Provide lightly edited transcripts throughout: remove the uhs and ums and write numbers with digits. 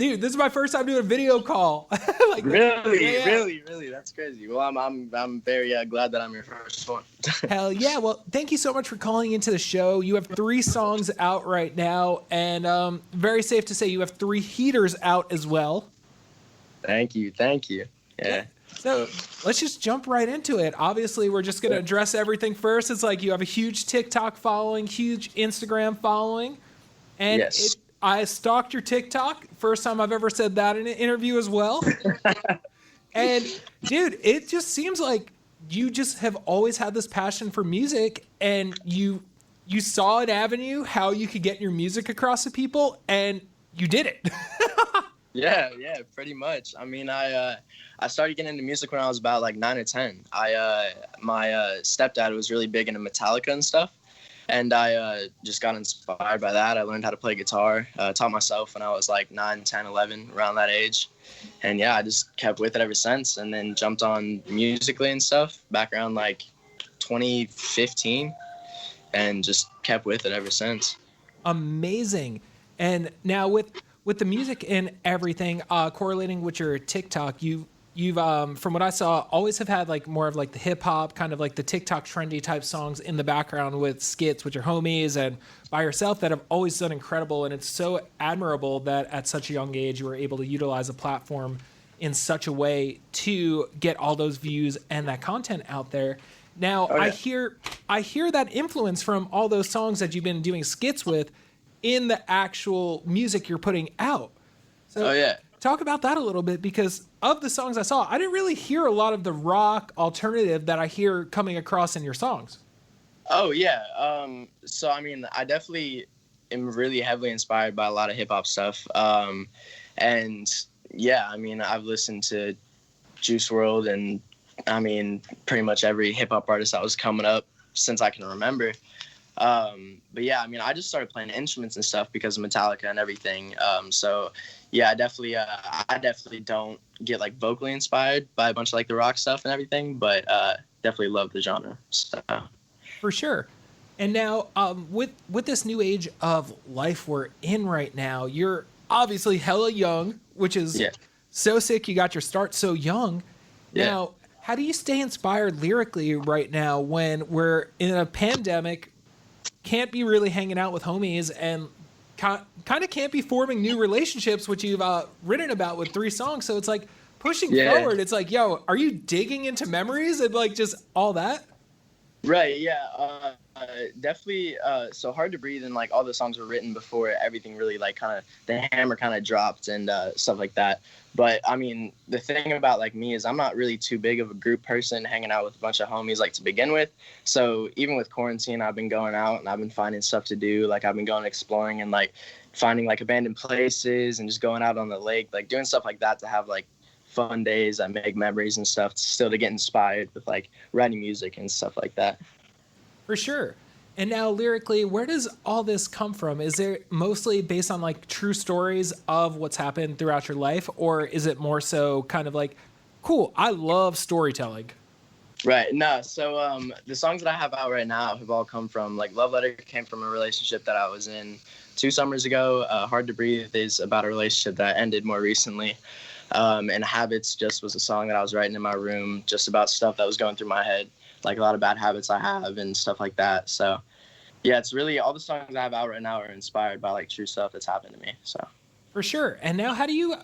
dude, this is my first time doing a video call. Like, Really, yeah. really, that's crazy. Well, I'm very glad that I'm your first one. Hell yeah. Well, thank you so much for calling into the show. You have 3 songs out right now, and very safe to say you have 3 heaters out as well. Thank you. Yeah. So let's just jump right into it. Obviously, we're just going to address everything first. It's like you have a huge TikTok following, huge Instagram following. And Yes. I stalked your TikTok. First time I've ever said that in an interview as well. And dude, it just seems like you just have always had this passion for music, and you saw an avenue how you could get your music across to people, and you did it. Yeah, pretty much. I mean, I started getting into music when I was about like 9 or 10. My stepdad was really big into Metallica and stuff, and I just got inspired by that. I learned how to play guitar, taught myself when I was like 9, 10, 11, around that age. And yeah, I just kept with it ever since, and then jumped on Musically and stuff back around like 2015, and just kept with it ever since. Amazing. And now with the music and everything, correlating with your TikTok, you've from what I saw, always have had like more of like the hip hop, kind of like the TikTok trendy type songs in the background with skits with your homies and by yourself that have always done incredible. And it's so admirable that at such a young age you were able to utilize a platform in such a way to get all those views and that content out there. Now, I hear that influence from all those songs that you've been doing skits with in the actual music you're putting out. So talk about that a little bit, because of the songs I saw, I didn't really hear a lot of the rock alternative that I hear coming across in your songs. Oh, yeah. So, I mean, I definitely am really heavily inspired by a lot of hip hop stuff. And yeah, I mean, I've listened to Juice WRLD and I mean, pretty much every hip hop artist that was coming up since I can remember. But yeah, I mean, I just started playing instruments and stuff because of Metallica and everything. So yeah, I definitely don't get like vocally inspired by a bunch of like the rock stuff and everything, but definitely love the genre. So. For sure. And now with this new age of life we're in right now, you're obviously hella young, which is so sick. You got your start so young. Now, how do you stay inspired lyrically right now when we're in a pandemic, can't be really hanging out with homies, and kind of can't be forming new relationships, which you've written about with 3 songs? So it's like pushing forward. It's like, yo, are you digging into memories and like just all that? Right. Yeah. Definitely. So Hard to Breathe and like all the songs were written before everything really like kind of the hammer kind of dropped and stuff like that. But I mean, the thing about like me is I'm not really too big of a group person, hanging out with a bunch of homies like to begin with. So even with quarantine, I've been going out and I've been finding stuff to do. Like I've been going exploring and like finding like abandoned places and just going out on the lake, like doing stuff like that to have like fun days that make memories and stuff, still to get inspired with like writing music and stuff like that. For sure. And now lyrically, where does all this come from? Is it mostly based on like true stories of what's happened throughout your life, or is it more so kind of like, cool, I love storytelling? Right. No. So the songs that I have out right now have all come from like Love Letter came from a relationship that I was in 2 summers ago. Hard to Breathe is about a relationship that ended more recently. And Habits just was a song that I was writing in my room, just about stuff that was going through my head, like a lot of bad habits I have and stuff like that. So yeah, it's really all the songs I have out right now are inspired by like true stuff that's happened to me. So for sure. And now how do you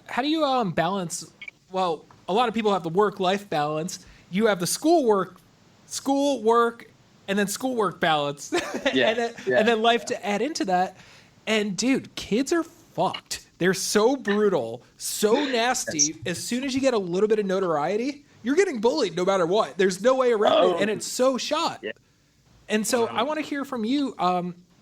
balance? Well, a lot of people have the work-life balance. You have the schoolwork, and then schoolwork balance, and then life to add into that. And dude, kids are fucked. They're so brutal, so nasty. As soon as you get a little bit of notoriety, you're getting bullied no matter what. There's no way around it, and it's so shot. Yeah. And so I want to hear from you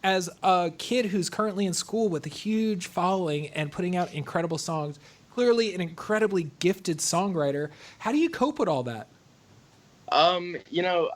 as a kid who's currently in school with a huge following and putting out incredible songs, clearly an incredibly gifted songwriter. How do you cope with all that? You know,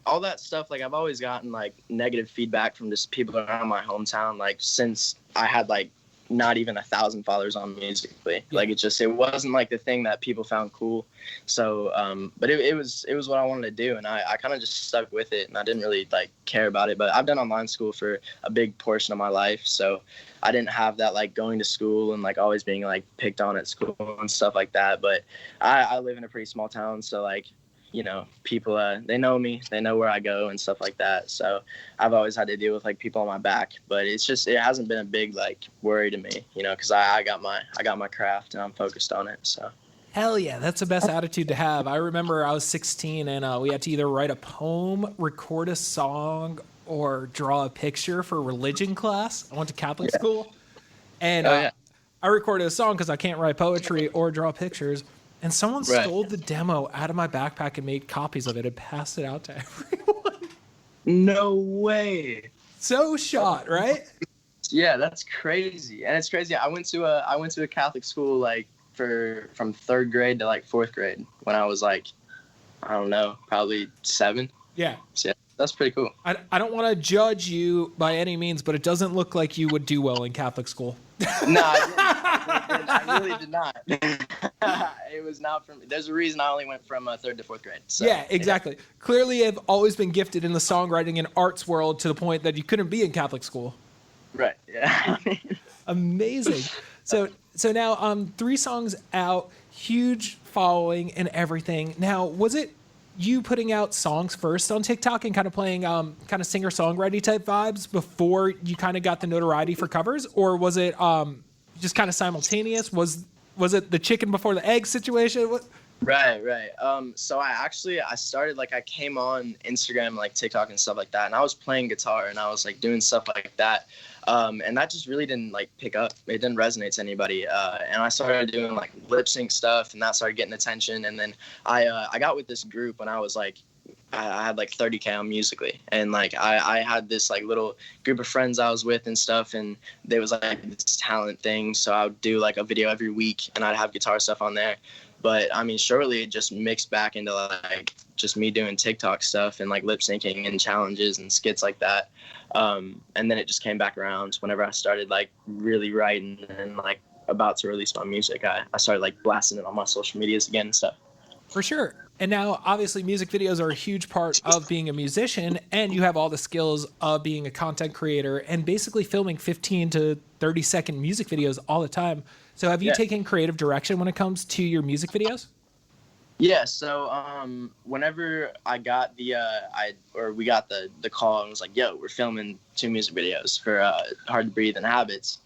all that stuff, like I've always gotten like negative feedback from just people around my hometown, like since I had like not even 1,000 followers on Musically. Yeah. Like it wasn't like the thing that people found cool. So, but it was what I wanted to do, and I kind of just stuck with it, and I didn't really like care about it. But I've done online school for a big portion of my life, so I didn't have that like going to school and like always being like picked on at school and stuff like that. But I live in a pretty small town, so like, you know, people, they know me, they know where I go and stuff like that. So I've always had to deal with like people on my back, but it hasn't been a big like worry to me, you know, cause I got my craft and I'm focused on it. So. Hell yeah. That's the best attitude to have. I remember I was 16 and we had to either write a poem, record a song, or draw a picture for religion class. I went to Catholic school and I recorded a song cause I can't write poetry or draw pictures. And someone stole the demo out of my backpack and made copies of it and passed it out to everyone. No way. So shot, right? Yeah, that's crazy. And it's crazy. I went to a Catholic school like from 3rd grade to like 4th grade when I was like, I don't know, probably 7. Yeah. So, yeah, that's pretty cool. I don't want to judge you by any means, but it doesn't look like you would do well in Catholic school. No, I really did not. It was not from. There's a reason I only went from 3rd to 4th grade. So, yeah, exactly. Yeah. Clearly, I've always been gifted in the songwriting and arts world to the point that you couldn't be in Catholic school. Right. Yeah. Amazing. So now 3 songs out, huge following and everything. Now, was it you putting out songs first on TikTok and kind of playing kind of singer-songwriter type vibes before you kind of got the notoriety for covers, or was it just kind of simultaneous? Was it the chicken before the egg situation? What? Right. So I started like I came on Instagram, like TikTok and stuff like that, and I was playing guitar and I was like doing stuff like that, and that just really didn't like pick up. It didn't resonate to anybody, and I started doing like lip sync stuff, and that started getting attention. And then I got with this group when I was like, I had like 30K on Musically, and like I had this like little group of friends I was with and stuff, and there was like this talent thing, so I would do like a video every week and I'd have guitar stuff on there. But I mean, shortly it just mixed back into like just me doing TikTok stuff and like lip syncing and challenges and skits like that. And then it just came back around whenever I started like really writing and like about to release my music. I started like blasting it on my social medias again and stuff. For sure. And now obviously music videos are a huge part of being a musician, and you have all the skills of being a content creator and basically filming 15 to 30-second music videos all the time. So have you taken creative direction when it comes to your music videos? Yeah, so whenever I got we got the call and was like, yo, we're filming 2 music videos for Hard to Breathe and Habits,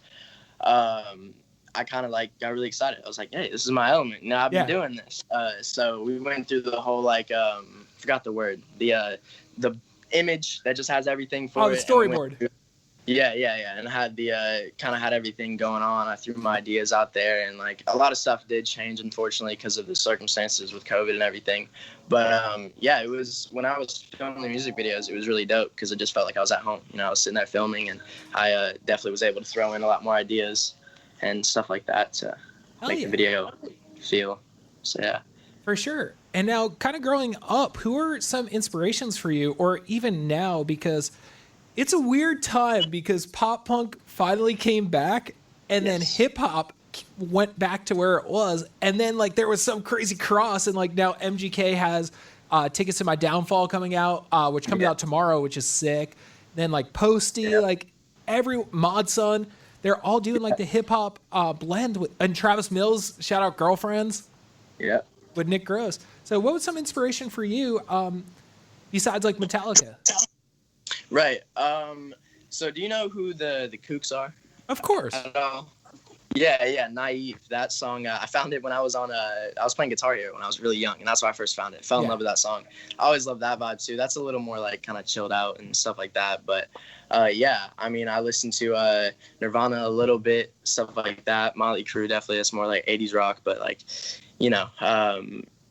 I kind of like got really excited. I was like, hey, this is my element. Now I've been doing this. So we went through the whole like forgot the word, the image that just has everything for the storyboard. Yeah. And I had the kind of had everything going on. I threw my ideas out there, and like a lot of stuff did change, unfortunately, because of the circumstances with COVID and everything. But it was when I was filming the music videos, it was really dope because it just felt like I was at home. You know, I was sitting there filming, and I definitely was able to throw in a lot more ideas and stuff like that to make the video feel. So yeah. For sure. And now kind of growing up, who are some inspirations for you, or even now, because it's a weird time because pop punk finally came back and then hip hop went back to where it was. And then like there was some crazy cross, and like now MGK has Tickets to My Downfall coming out, which comes out tomorrow, which is sick. Then like Posty, like every Mod Sun, they're all doing like the hip hop blend with, and Travis Mills, shout out Girlfriends. Yeah. With Nick Gross. So what was some inspiration for you besides like Metallica? Right. So do you know who the Kooks are? Of course. Yeah. Naive. That song, I found it when I was I was playing Guitar Hero when I was really young, and that's where I first found it. Fell in love with that song. I always loved that vibe too. That's a little more like kind of chilled out and stuff like that. But I mean, I listened to Nirvana a little bit, stuff like that. Motley Crue, definitely. That's more like 80s rock, but like, you know,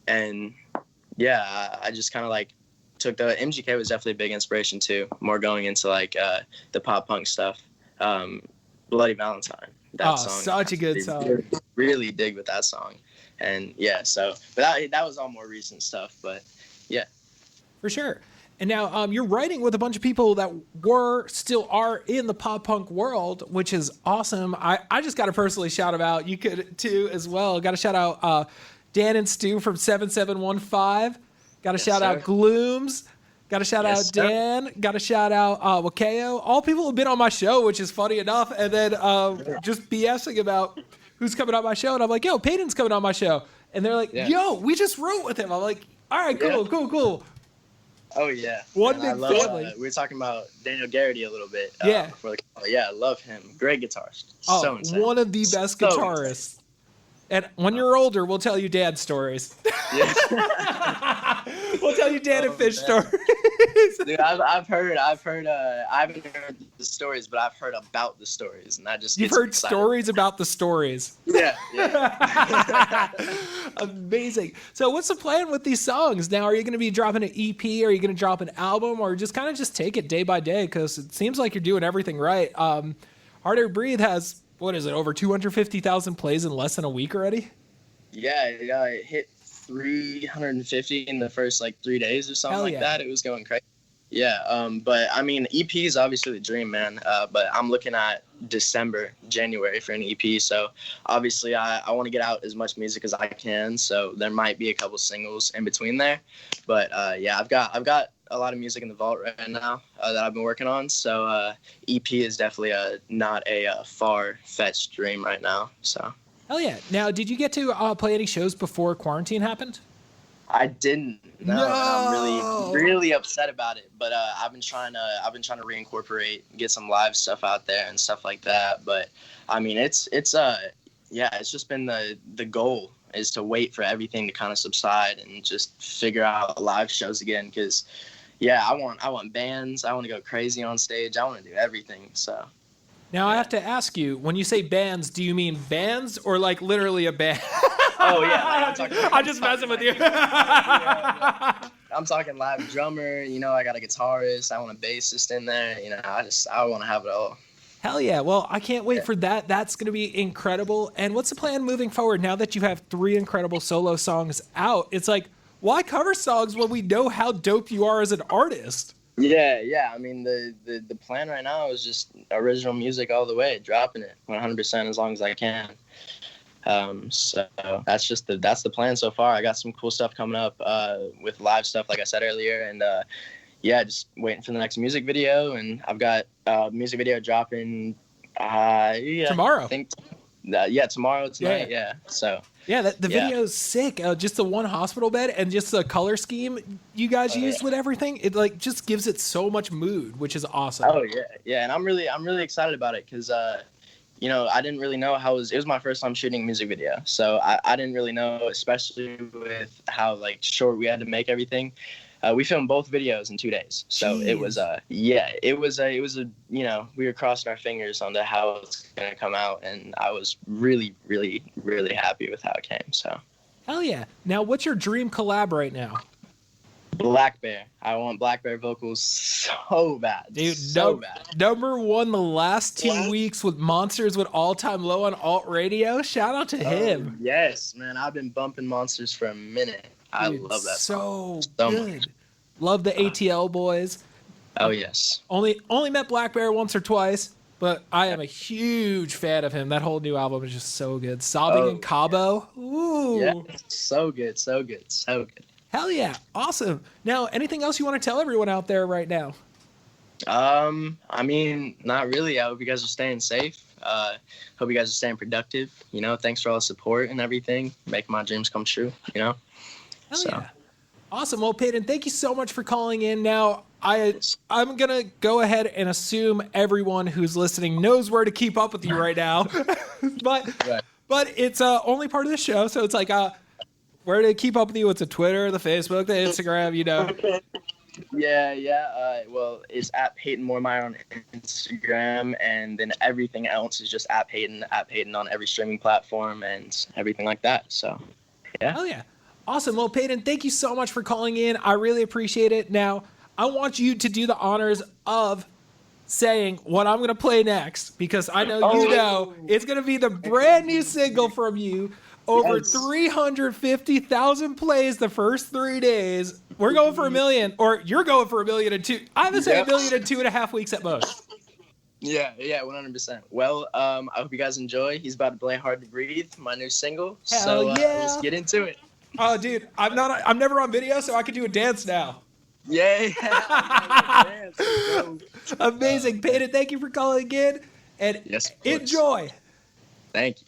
and yeah, I just kind of like took the MGK was definitely a big inspiration too, more going into like the pop punk stuff. Bloody Valentine. That song. Such a good song. Really dig with that song. And yeah, so but that was all more recent stuff, but yeah. For sure. And now you're writing with a bunch of people that still are in the pop punk world, which is awesome. I just got to personally shout them out. You could too as well. Got to shout out Dan and Stu from 7715. Got to shout out Glooms. Got to shout out Dan. Got to shout out Wakeo. All people have been on my show, which is funny enough. And then just BSing about who's coming on my show. And I'm like, yo, Payton's coming on my show. And they're like, yo, we just wrote with him. I'm like, all right, cool. Oh yeah, one big family. We were talking about Daniel Garrity a little bit. Before the call. Yeah, I love him. Great guitarist. So insane. One of the best guitarists. And when you're older, we'll tell you dad stories. Yeah. We'll tell you Dan and Fish stories. Dude, I've heard. I haven't heard the stories, but I've heard about the stories, and that just you've heard stories about the stories. Yeah. Amazing. So, what's the plan with these songs now? Are you going to be dropping an EP? Are you going to drop an album, or just kind of just take it day by day? Because it seems like you're doing everything right. Harder Breathe has. What is it, over 250,000 plays in less than a week already? Yeah, it hit 350 in the first 3 days or something that. It was going crazy. Yeah, but I mean, EP is obviously the dream, man. But I'm looking at January for an EP. So obviously I want to get out as much music as I can. So there might be a couple singles in between there. But yeah, I've got a lot of music in the vault right now that I've been working on. So EP is definitely not a far-fetched dream right now. So. Hell yeah. Now, did you get to play any shows before quarantine happened? I didn't. No. And I'm really upset about it. But I've been trying to reincorporate, get some live stuff out there and stuff like that. But I mean, it's just been the goal is to wait for everything to kind of subside and just figure out live shows again. Because I want bands. I want to go crazy on stage. I want to do everything. So. Now I have to ask you, when you say bands, do you mean bands or literally a band? Oh yeah, I'm just messing with you. I'm talking live drummer. I got a guitarist. I want a bassist in there. I want to have it all. Hell yeah. Well, I can't wait for that. That's going to be incredible. And what's the plan moving forward now that you have 3 incredible solo songs out? It's like, why cover songs when we know how dope you are as an artist? Yeah. I mean, the plan right now is just original music all the way, dropping it 100% as long as I can. So that's the plan so far. I got some cool stuff coming up with live stuff, like I said earlier, and just waiting for the next music video. And I've got a music video dropping tomorrow. I think tomorrow, tonight. Yeah. So. Yeah, the video is sick. Just the one hospital bed and just the color scheme you guys used with everything. It just gives it so much mood, which is awesome. Oh yeah, and I'm really excited about it because I didn't really know how it was my first time shooting a music video, so I didn't really know, especially with how short we had to make everything. We filmed both videos in 2 days, so Jeez. We were crossing our fingers on how it's gonna come out, and I was really, really, really happy with how it came. So. Hell yeah! Now, what's your dream collab right now? Black Bear. I want Black Bear vocals so bad, dude. Bad. Number 1 the last 2 weeks with Monsters with All Time Low on alt radio. Shout out to him. Yes, man. I've been bumping Monsters for a minute. I love that song so good. Much. Love the ATL boys. Oh yes. Only met Black Bear once or twice, but I am a huge fan of him. That whole new album is just so good. Sobbing in Cabo. Yeah. Ooh. Yeah. So good. Hell yeah. Awesome. Now, anything else you want to tell everyone out there right now? I mean, not really. I hope you guys are staying safe. Hope you guys are staying productive. Thanks for all the support and everything. Making my dreams come true, Hell yeah. Awesome. Well, Payton, thank you so much for calling in. Now, I'm going to go ahead and assume everyone who's listening knows where to keep up with you right now. but it's only part of the show, so it's where to keep up with you. It's the Twitter, the Facebook, the Instagram, Yeah. Well, it's at Payton Moormeier on Instagram, and then everything else is just at Payton on every streaming platform and everything like that. So, yeah. Hell yeah. Awesome. Well, Payton, thank you so much for calling in. I really appreciate it. Now, I want you to do the honors of saying what I'm going to play next, because I know it's going to be the brand new single from you. over Yes. 350,000 plays the first 3 days. We're going for 1 million, or you're going for 1 million and two. I would say 1 million in 2.5 weeks at most. Yeah, 100%. Well, I hope you guys enjoy. He's about to play "Hard to Breathe," my new single. Hell yeah. Let's get into it. Oh, dude, I'm never on video, so I can do a dance now. Yeah. Amazing, Payton. Thank you for calling in, and Yes, of course. enjoy. Thank you.